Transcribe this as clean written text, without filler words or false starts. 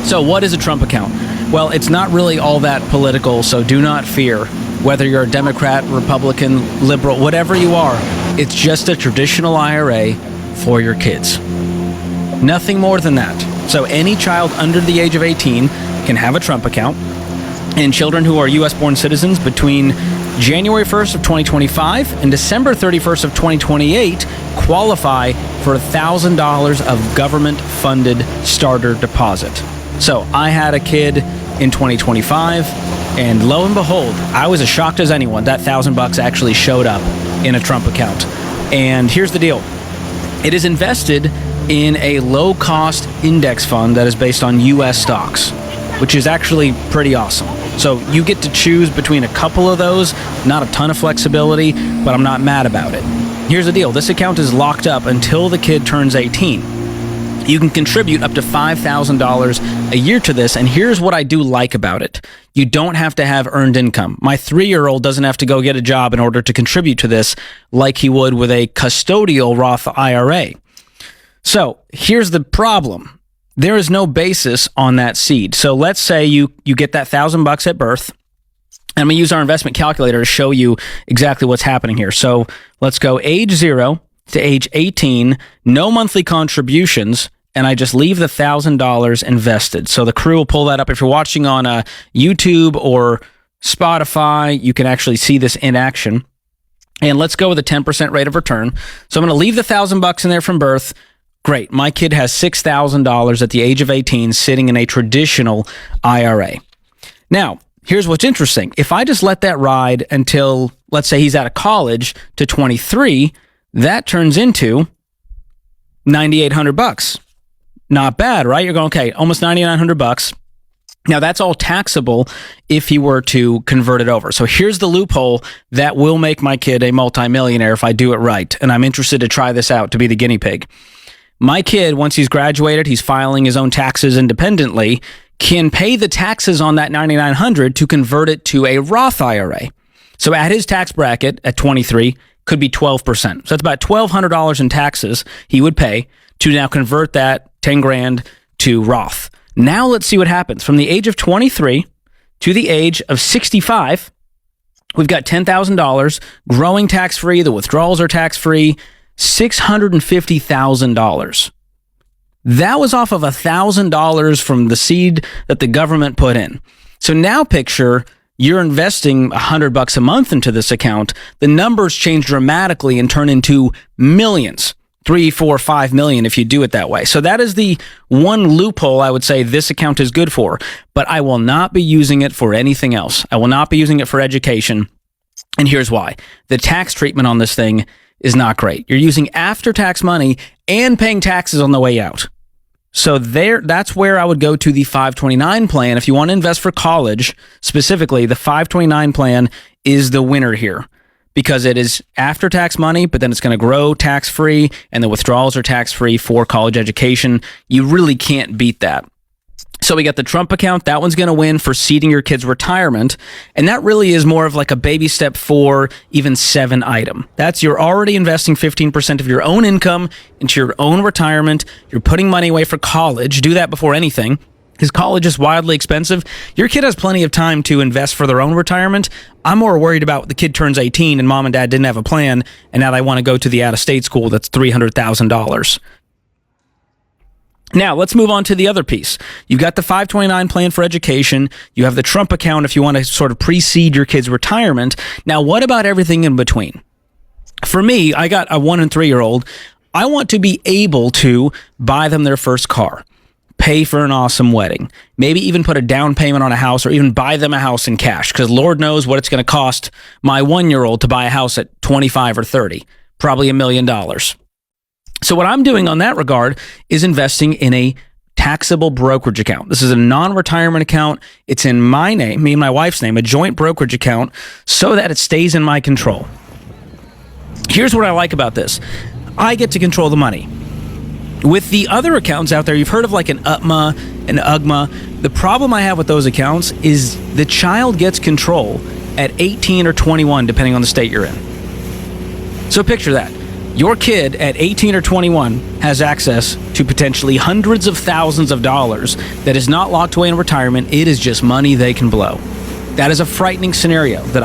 So what is a Trump account? Well, it's not really all that political, so do not fear. Whether you're a Democrat, Republican, liberal, whatever you are, it's just a traditional IRA for your kids. Nothing more than that. So any child under the age of 18 can have a Trump account, and children who are U.S.-born citizens between January 1st of 2025 and December 31st of 2028 qualify for $1,000 of government-funded starter deposit. So I had a kid in 2025, and lo and behold, I was as shocked as anyone. That $1,000 actually showed up in a Trump account. And here's the deal. It is invested in a low-cost index fund that is based on U.S. stocks, which is actually pretty awesome. So you get to choose between a couple of those, not a ton of flexibility, but I'm not mad about it. Here's the deal. This account is locked up until the kid turns 18. You can contribute up to $5,000 a year to this, and here's what I do like about it. You don't have to have earned income. My 3-year-old doesn't have to go get a job in order to contribute to this like he would with a custodial Roth IRA. So here's the problem. There is no basis on that seed. So let's say you get that $1,000 at birth. I'm going to use our investment calculator to show you exactly what's happening here. So let's go age 0 to age 18, no monthly contributions, and I just leave the $1,000 invested. So the crew will pull that up. If you're watching on YouTube or Spotify, you can actually see this in action. And let's go with a 10% rate of return. So I'm going to leave the $1,000 in there from birth. Great. My kid has $6,000 at the age of 18 sitting in a traditional IRA. Now, here's what's interesting. If I just let that ride until, let's say he's out of college to 23, that turns into $9,800. Not bad, right? You're going, okay, almost $9,900. Now, that's all taxable if he were to convert it over. So here's the loophole that will make my kid a multimillionaire if I do it right. And I'm interested to try this out to be the guinea pig. My kid, once he's graduated, he's filing his own taxes independently, can pay the taxes on that $9,900 to convert it to a Roth IRA. So at his tax bracket at 23, could be 12%. So that's about $1,200 in taxes he would pay to now convert that 10 grand to Roth. Now let's see what happens. From the age of 23 to the age of 65, we've got $10,000, growing tax-free, the withdrawals are tax-free, $650,000. That was off of $1,000 from the seed that the government put in. So now picture you're investing $100 a month into this account. The numbers change dramatically and turn into millions, 3, 4, 5 million if you do it that way. So that is the one loophole I would say this account is good for, but I will not be using it for anything else. I will not be using it for education. And here's why. The tax treatment on this thing is not great. You're using after-tax money and paying taxes on the way out. So that's where I would go to the 529 plan. If you want to invest for college, specifically, the 529 plan is the winner here because it is after-tax money, but then it's going to grow tax-free, and the withdrawals are tax-free for college education. You really can't beat that. So we got the Trump account. That one's going to win for seeding your kid's retirement. And that really is more of like a baby step 4, even 7 item. That's you're already investing 15% of your own income into your own retirement. You're putting money away for college. Do that before anything because college is wildly expensive. Your kid has plenty of time to invest for their own retirement. I'm more worried about the kid turns 18 and mom and dad didn't have a plan. And now they want to go to the out-of-state school that's $300,000. Now, let's move on to the other piece. You've got the 529 plan for education. You have the Trump account if you want to sort of precede your kid's retirement. Now, what about everything in between? For me, I got a 1 and 3-year-old. I want to be able to buy them their first car, pay for an awesome wedding, maybe even put a down payment on a house or even buy them a house in cash because Lord knows what it's going to cost my 1-year-old to buy a house at 25 or 30, probably $1 million. So what I'm doing on that regard is investing in a taxable brokerage account. This is a non-retirement account. It's in my name, me and my wife's name, a joint brokerage account, so that it stays in my control. Here's what I like about this. I get to control the money. With the other accounts out there, you've heard of like an UTMA, an UGMA. The problem I have with those accounts is the child gets control at 18 or 21, depending on the state you're in. So picture that. Your kid at 18 or 21 has access to potentially hundreds of thousands of dollars that is not locked away in retirement. It is just money they can blow. That is a frightening scenario that